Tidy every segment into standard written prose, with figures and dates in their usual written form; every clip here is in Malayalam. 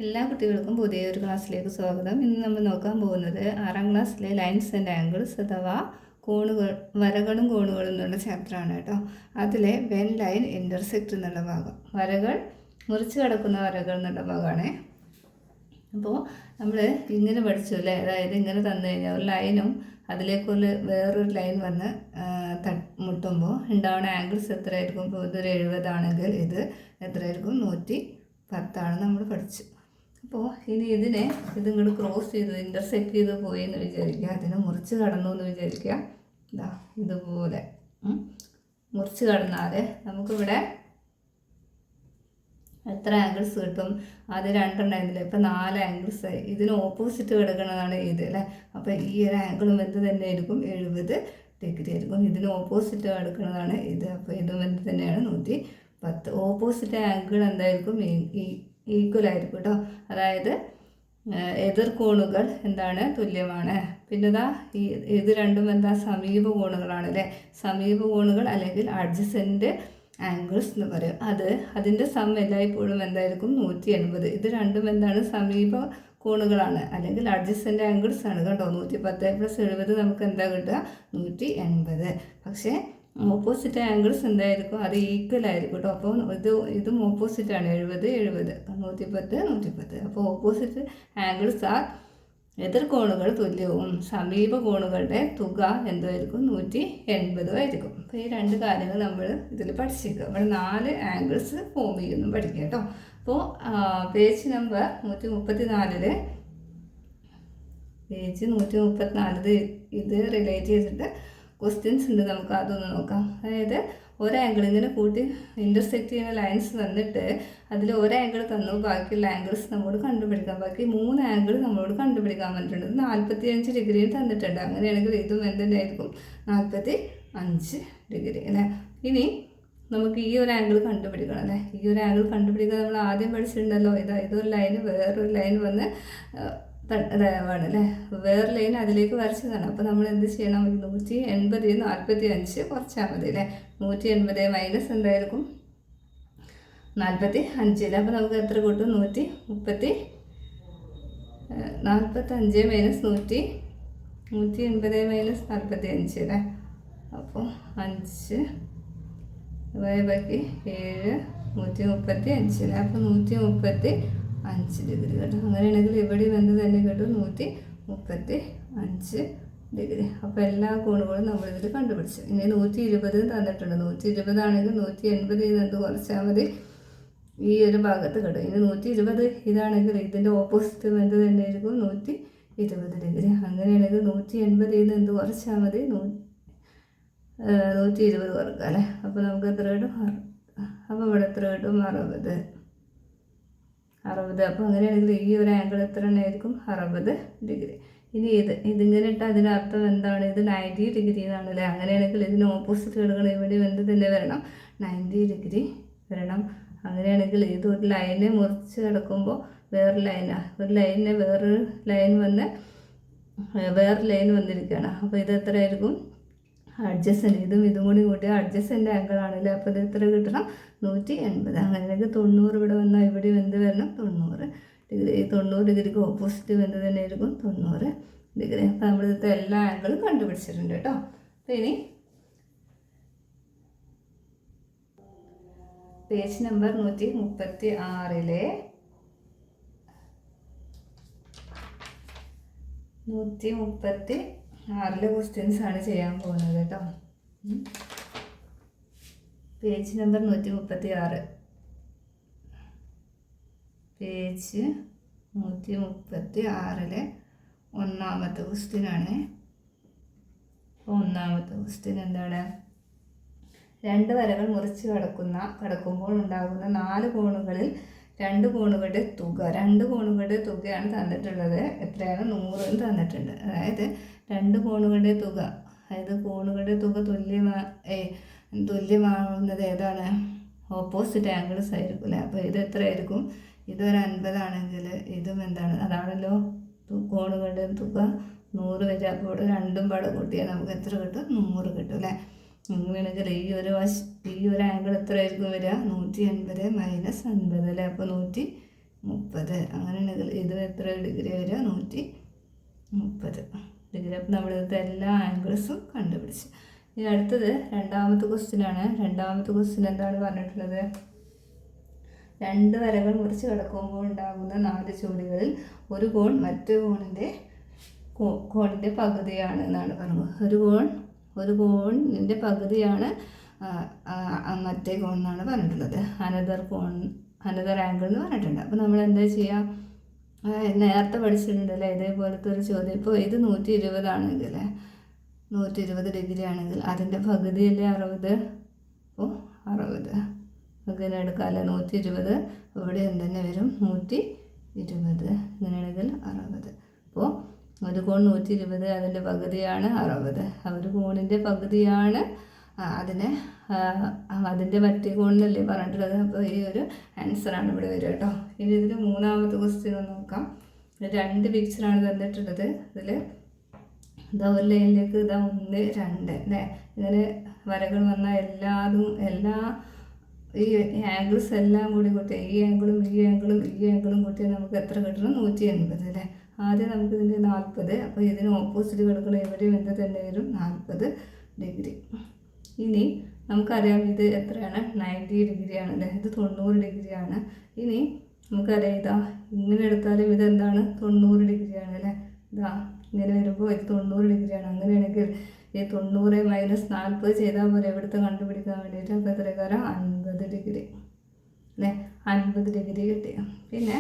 എല്ലാ കുട്ടികൾക്കും പുതിയൊരു ക്ലാസ്സിലേക്ക് സ്വാഗതം. ഇന്ന് നമ്മൾ നോക്കാൻ പോകുന്നത് 6ാം ക്ലാസ്സിലെ ലൈൻസ് ആൻഡ് ആംഗിൾസ് അഥവാ കോണുകൾ, വരകളും കോണുകളും എന്നുള്ള ചാപ്റ്ററാണ് കേട്ടോ. അതിലെ വെൻ ലൈൻ ഇൻ്റർസെക്റ്റ് എന്നുള്ള ഭാഗം, വരകൾ മുറിച്ച് കിടക്കുന്ന വരകൾ എന്നുള്ള ഭാഗമാണ്. അപ്പോൾ നമ്മൾ ഇങ്ങനെ പഠിച്ചു അല്ലേ, അതായത് ഇങ്ങനെ തന്നു കഴിഞ്ഞാൽ ഒരു ലൈനും അതിലേക്കുള്ള വേറൊരു ലൈൻ വന്ന് മുട്ടുമ്പോൾ ഉണ്ടാവുന്ന ആംഗിൾസ് എത്രയായിരിക്കും? ഇപ്പോൾ ഇതൊരു 70 ആണെങ്കിൽ ഇത് എത്രയായിരിക്കും? 110 നമ്മൾ പഠിച്ചു. അപ്പോൾ ഇനി ഇത് ഇങ്ങോട്ട് ക്രോസ് ചെയ്തു, ഇൻ്റർസെക്റ്റ് ചെയ്ത് പോയി എന്ന് വിചാരിക്കുക, അതിനെ മുറിച്ച് കടന്നു എന്ന് വിചാരിക്കുക. ഇതാ ഇതുപോലെ മുറിച്ച് കടന്നാൽ നമുക്കിവിടെ എത്ര ആംഗിൾസ് കിട്ടും? ആദ്യം 2 ഉണ്ടായിരുന്നില്ല, ഇപ്പം 4 ആംഗിൾസ് ആയി. ഇതിന് ഓപ്പോസിറ്റ് കിടക്കുന്നതാണ് ഇത് അല്ലേ. അപ്പോൾ ഈ ഒരു ആംഗിളും എന്ത് തന്നെ ആയിരിക്കും? 70 ഡിഗ്രി ആയിരിക്കും. ഇതിന് ഓപ്പോസിറ്റ് കിടക്കുന്നതാണ് ഇത്. അപ്പോൾ ഇതും എന്ത് തന്നെയാണ്? 110. ഓപ്പോസിറ്റ് ആംഗിൾ എന്തായിരിക്കും? ഈക്വൽ ആയിരിക്കും കേട്ടോ. അതായത് എതിർ കോണുകൾ എന്താണ്? തുല്യമാണ്. പിന്നെ ഇത് രണ്ടും എന്താ? സമീപ കോണുകളാണ് അല്ലേ. സമീപ കോണുകൾ അല്ലെങ്കിൽ അഡ്ജസൻറ്റ് ആംഗിൾസ് എന്ന് പറയും. അതിൻ്റെ സം എല്ലായ്പ്പോഴും എന്തായിരിക്കും? 180. ഇത് രണ്ടും എന്താണ്? സമീപ കോണുകളാണ് അല്ലെങ്കിൽ അഡ്ജസൻറ്റ് ആംഗിൾസ് ആണ് കേട്ടോ. 110 + 70 നമുക്ക് എന്താ കിട്ടുക? 180. പക്ഷേ ഓപ്പോസിറ്റ് ആംഗിൾസ് എന്തായിരിക്കും? അത് ഈക്വൽ ആയിരിക്കും കേട്ടോ. അപ്പോൾ ഇതും ഓപ്പോസിറ്റാണ്. 70 70, 110 110. അപ്പോൾ ഓപ്പോസിറ്റ് ആംഗിൾസ് ആ എതിർ കോണുകൾ തുല്യവും സമീപ കോണുകളുടെ തുക എന്തായിരിക്കും? 180 ആയിരിക്കും. അപ്പോൾ ഈ 2 കാര്യങ്ങൾ നമ്മൾ ഇതിൽ പഠിച്ചിരിക്കുക. ഇവിടെ 4 ആംഗിൾസ് ഫോം ചെയ്യുന്നു പഠിക്കുക കേട്ടോ. അപ്പോൾ പേജ് നമ്പർ 134 പേജ് 134 ഇത് റിലേറ്റ് ചെയ്തിട്ട് ക്വസ്റ്റ്യൻസ് ഉണ്ട്. നമുക്ക് അതൊന്ന് നോക്കാം. അതായത് ഒരു ആംഗിൾ ഇങ്ങനെ കൂട്ടി ഇൻ്റർസെക്റ്റ് ചെയ്യുന്ന ലൈൻസ് തന്നിട്ട് അതിൽ ഒരു ആംഗിൾ തന്നു, ബാക്കിയുള്ള ആംഗിൾസ് നമ്മളോട് കണ്ടുപിടിക്കാം. ബാക്കി 3 ആംഗിൾ നമ്മളോട് കണ്ടുപിടിക്കാൻ പറ്റുന്നുണ്ട്. 45 ഡിഗ്രിയും തന്നിട്ടുണ്ട്. അങ്ങനെയാണെങ്കിൽ ഇതും എന്തുണ്ടായിരിക്കും? 45 ഡിഗ്രി അല്ലേ. ഇനി നമുക്ക് ഈ ഒരു ആംഗിൾ കണ്ടുപിടിക്കണം അല്ലേ. ഈ ഒരു ആംഗിൾ കണ്ടുപിടിക്കാൻ നമ്മൾ ആദ്യം പഠിച്ചിട്ടുണ്ടല്ലോ. ഇതൊരു ലൈന് വേറൊരു ലൈൻ വന്ന് വേണമല്ലേ, വേറെ ലൈൻ അതിലേക്ക് വരച്ചതാണ്. അപ്പോൾ നമ്മൾ എന്ത് ചെയ്യണം? 180 45 കുറച്ചാൽ മതി അല്ലേ. 180 മൈനസ് എന്തായിരിക്കും? 45 അല്ലേ. അപ്പോൾ നമുക്ക് എത്ര കിട്ടും? 130. 45 മൈനസ് 180 മൈനസ് 45 അല്ലേ. അപ്പോൾ 5 ബാക്കി 7 135 അല്ലേ. അപ്പോൾ 135 ഡിഗ്രി കേട്ടോ. അങ്ങനെയാണെങ്കിൽ ഇവിടെ എന്ത് തന്നെ കിട്ടും? 135 ഡിഗ്രി. അപ്പോൾ എല്ലാ കോണുകളും നമ്മളിതിൽ കണ്ടുപിടിച്ചു. ഇനി 120 തന്നിട്ടുണ്ട്. 120 ആണെങ്കിൽ 180 എന്ത് കുറച്ചാൽ മതി? ഈ ഒരു ഭാഗത്ത് കിട്ടും. ഇനി 120 ഇതാണെങ്കിൽ ഇതിൻ്റെ ഓപ്പോസിറ്റ് എന്ത് തന്നെ ആയിരിക്കും? 120 ഡിഗ്രി. അങ്ങനെയാണെങ്കിൽ 180 എന്ത് കുറച്ചാൽ മതി? 120 കുറക്കുക അല്ലേ. അപ്പോൾ നമുക്ക് എത്ര കിട്ടും? അപ്പോൾ ഇവിടെ എത്ര കിട്ടും? 60. അപ്പോൾ അങ്ങനെയാണെങ്കിൽ ഈ ഒരു ആംഗിൾ എത്ര ആയിരിക്കും? 60 ഡിഗ്രി. ഇനി ഇതിങ്ങനെ ഇട്ടാൽ അതിനർത്ഥം എന്താണ്? ഇത് 90 ഡിഗ്രി എന്നാണല്ലേ. അങ്ങനെയാണെങ്കിൽ ഇതിന് ഓപ്പോസിറ്റ് കിടക്കണം. ഇവിടെ എന്ത് തന്നെ വരണം? 90 ഡിഗ്രി വരണം. അങ്ങനെയാണെങ്കിൽ ഇത് ഒരു ലൈനെ മുറിച്ച് കിടക്കുമ്പോൾ വേറൊരു ലൈനാണ്, ഒരു ലൈനിനെ വേറൊരു ലൈൻ വന്നിരിക്കുകയാണ്. അപ്പോൾ ഇത് എത്ര ആയിരിക്കും? അഡ്ജസൻറ്റ്. ഇതും കൂടി കൂട്ടിയ അഡ്ജസൻറ്റ് ആംഗിൾ ആണല്ലേ. അപ്പോൾ ഇത് എത്ര കിട്ടണം? 180. അങ്ങനെയാണെങ്കിൽ 90 ഇവിടെ വന്നാൽ ഇവിടെ എന്ത് വരണം? 90 ഡിഗ്രി. ഈ 90 ഡിഗ്രിക്ക് ഓപ്പോസിറ്റ് എന്ത് തന്നെ ആയിരിക്കും? 90 ഡിഗ്രി. അപ്പോൾ നമ്മളിതിലത്തെ എല്ലാ ആംഗിളും കണ്ടുപിടിച്ചിട്ടുണ്ട് കേട്ടോ. അപ്പോൾ ഇനി പേജ് നമ്പർ 136 ക്വസ്റ്റ്യൻസ് ആണ് ചെയ്യാൻ പോകുന്നത് കേട്ടോ. പേജ് നമ്പർ 136 പേജ് 136 ഒന്നാമത്തെ ക്വസ്റ്റ്യനാണ്. ഒന്നാമത്തെ ക്വസ്റ്റ്യൻ എന്താണ്? 2 വരകൾ മുറിച്ച് കടക്കുമ്പോൾ ഉണ്ടാകുന്ന 4 കോണുകളിൽ 2 കോണുകളുടെ തുകയാണ് തന്നിട്ടുള്ളത്. എത്രയാണ്? 100 തന്നിട്ടുണ്ട്. അതായത് 2 കോണുകളുടെ തുക, അതായത് കോണുകളുടെ തുക തുല്യമാവുന്നത് ഏതാണ്? ഓപ്പോസിറ്റ് ആംഗിൾസ് ആയിരിക്കും അല്ലേ. അപ്പോൾ ഇത് എത്ര ആയിരിക്കും? ഇതൊരു 50 ആണെങ്കിൽ ഇതും എന്താണ്? അതാണല്ലോ കോണുകളുടെ തുക 100 വരിക. അപ്പോൾ ഇവിടെ രണ്ടും പാടെ കൂട്ടിയാൽ നമുക്ക് എത്ര കിട്ടും? 100 കിട്ടും അല്ലേ. അങ്ങനെയാണെങ്കിൽ ഈ ഒരു ആംഗിൾ എത്ര ആയിരിക്കും വരിക? 180 - 50 അല്ലേ. അപ്പോൾ 30. അങ്ങനെയാണെങ്കിൽ ഇത് എത്ര ഡിഗ്രി വരിക? 130 ഡിഗ്രി. അപ്പോൾ നമ്മളിതിൻ്റെ എല്ലാ ആംഗിൾസും കണ്ടുപിടിച്ച്. ഇനി അടുത്തത് രണ്ടാമത്തെ ക്വസ്റ്റ്യനാണ്. രണ്ടാമത്തെ ക്വസ്റ്റ്യൻ എന്താണ് പറഞ്ഞിട്ടുള്ളത്? 2 വരകൾ മുറിച്ച് കിടക്കുമ്പോൾ ഉണ്ടാകുന്ന 4 ജോഡികളിൽ ഒരു കോൺ മറ്റു കോണിൻ്റെ പകുതിയാണ് എന്നാണ് പറഞ്ഞത്. ഒരു കോണിൻ്റെ പകുതിയാണ് മറ്റേ കോൺ എന്നാണ് പറഞ്ഞിട്ടുള്ളത്. അനദർ ആംഗിൾ എന്ന് പറഞ്ഞിട്ടുണ്ട്. അപ്പോൾ നമ്മൾ എന്താ ചെയ്യുക? നേരത്തെ പഠിച്ചിട്ടുണ്ടല്ലേ ഇതേപോലത്തെ ഒരു ചോദ്യം. ഇപ്പോൾ ഇത് 120 ആണെങ്കിൽ 120 ഡിഗ്രി ആണെങ്കിൽ അതിൻ്റെ പകുതിയല്ലേ 60. അപ്പോൾ 60 അങ്ങനെ എടുക്കാമല്ലേ. 120 ഇവിടെ എന്തെന്നെ വരും? 120. ഇങ്ങനെയാണെങ്കിൽ 60. അപ്പോൾ ഒരു കോൺ 120, അതിൻ്റെ പകുതിയാണ് 60. ഒരു കോണിൻ്റെ പകുതിയാണ് അതിൻ്റെ മറ്റേ കോണിനല്ലേ പറഞ്ഞിട്ടുള്ളത്. അപ്പോൾ ഈ ഒരു ആൻസറാണ് ഇവിടെ വരിക കേട്ടോ. ഇനി ഇതിൽ മൂന്നാമത്തെ ക്വസ്റ്റ്യൻ ഒന്ന് നോക്കാം. 2 പിക്ചറാണ് തന്നിട്ടുള്ളത്. ഇതിൽ ഇതാ ഒരു ലൈനിലേക്ക് ഇതാ 1, 2 അല്ലേ. ഇങ്ങനെ വരകൾ വന്നാൽ എല്ലാ ഈ ആംഗിൾസ് എല്ലാം കൂടി കൂട്ടിയാൽ ഈ ആംഗിളും കൂട്ടിയാൽ നമുക്ക് എത്ര കിട്ടണം? 180 അല്ലേ. ആദ്യം നമുക്ക് ഇതിൻ്റെ 40. അപ്പോൾ ഇതിന് ഓപ്പോസിറ്റ് കിടക്കുന്ന എവിടെയും എന്ത് തന്നെ വരും? 40 ഡിഗ്രി. ഇനി നമുക്കറിയാം ഇത് എത്രയാണ്? 90 ഡിഗ്രിയാണ് അല്ലേ. ഇത് 90 ഡിഗ്രിയാണ്. ഇനി നമുക്കറിയാം ഇതാ ഇങ്ങനെ എടുത്താലും ഇതെന്താണ്? 90 ഡിഗ്രിയാണ് അല്ലേ. ഇതാ ഇങ്ങനെ വരുമ്പോൾ ഇത് 90 ഡിഗ്രിയാണ്. അങ്ങനെയാണെങ്കിൽ ഈ 90 - 40 ചെയ്താൽ പോലെ എവിടുത്തെ കണ്ടുപിടിക്കാൻ വേണ്ടിയിട്ട്. അപ്പോൾ എത്ര കാലം? 50 ഡിഗ്രി അല്ലേ. 50 ഡിഗ്രി കിട്ടി. പിന്നെ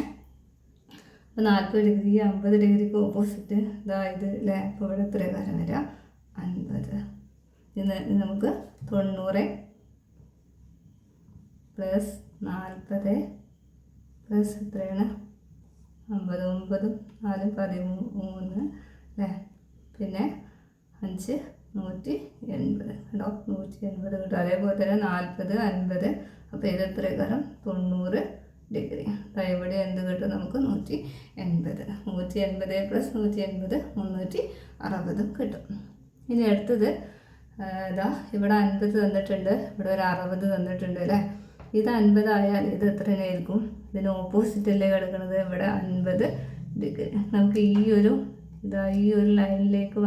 അപ്പോൾ 40 ഡിഗ്രി 50 ഡിഗ്രിക്ക് ഓപ്പോസിറ്റ് ഇതാ ഇത് അല്ലേ. അപ്പോൾ ഇവിടെ എത്ര കാലം വരിക? 50. ഇത് നമുക്ക് 90 + 40 + എത്രയാണ്? 50. 9 4 13 അല്ലേ. പിന്നെ 5 180 കേട്ടോ. 180 കിട്ടും. അതേപോലെ തന്നെ 40 50. അപ്പോൾ ഇത് എത്ര കാലം? 90 ഡിഗ്രി. ഇവിടെ എന്ത് കിട്ടും നമുക്ക്? 180. 180 + 180 360 കിട്ടും. ഇനി അടുത്തത് ഇതാ ഇവിടെ 50 തന്നിട്ടുണ്ട്, ഇവിടെ ഒരു 60 തന്നിട്ടുണ്ട് അല്ലേ. ഇത് 50 ആയാൽ ഇത് എത്രയായിരിക്കും? ഇതിന് ഓപ്പോസിറ്റല്ലേ കിടക്കുന്നത്. ഇവിടെ 50 ഡിഗ്രി. നമുക്ക് ഈ ഒരു ലൈനിലേക്ക്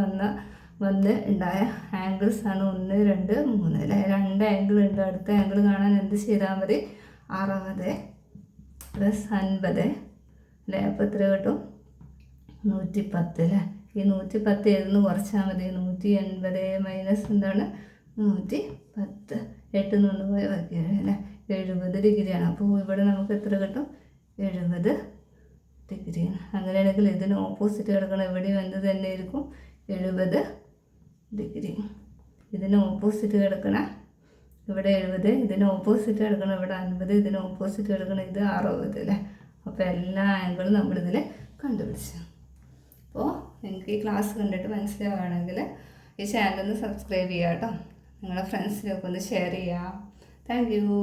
വന്ന് ഉണ്ടായ ആംഗിൾസ് ആണ് 1 2 3 അല്ലേ. 2 ആംഗിൾ ഉണ്ട്. അടുത്ത ആംഗിൾ കാണാൻ എന്ത് ചെയ്താൽ മതി? 60 + 50 അല്ലേ. അപ്പോൾ എത്ര കിട്ടും? 110 അല്ലേ. ഈ 110 എഴുതുന്ന കുറച്ചാൽ മതി. 180 - എന്താണ്? 110. 8 നിന്ന് പോയ ബാക്കി അല്ലേ. 70 ഡിഗ്രിയാണ്. അപ്പോൾ ഇവിടെ നമുക്ക് എത്ര കിട്ടും? 70 ഡിഗ്രിയാണ്. അങ്ങനെയാണെങ്കിൽ ഇതിന് ഓപ്പോസിറ്റ് കിടക്കണം എവിടെയും എന്ത് തന്നെ ആയിരിക്കും? 70 ഡിഗ്രി. ഇതിന് ഓപ്പോസിറ്റ് കിടക്കണം ഇവിടെ 70, ഇതിന് ഓപ്പോസിറ്റ് കിടക്കണം ഇവിടെ 50, ഇതിന് ഓപ്പോസിറ്റ് കിടക്കണം ഇത് 60 അല്ലേ. അപ്പോൾ എല്ലാ ആംഗിളും നമ്മളിതിൽ കണ്ടുപിടിച്ചു. അപ്പോൾ നിങ്ങൾക്ക് ഈ ക്ലാസ് കണ്ടിട്ട് മനസ്സിലാവുകയാണെങ്കിൽ ഈ ചാനലൊന്ന് സബ്സ്ക്രൈബ് ചെയ്യുക കേട്ടോ. നിങ്ങളുടെ ഫ്രണ്ട്സിനൊക്കെ ഒന്ന് ഷെയർ ചെയ്യുക. Thank you.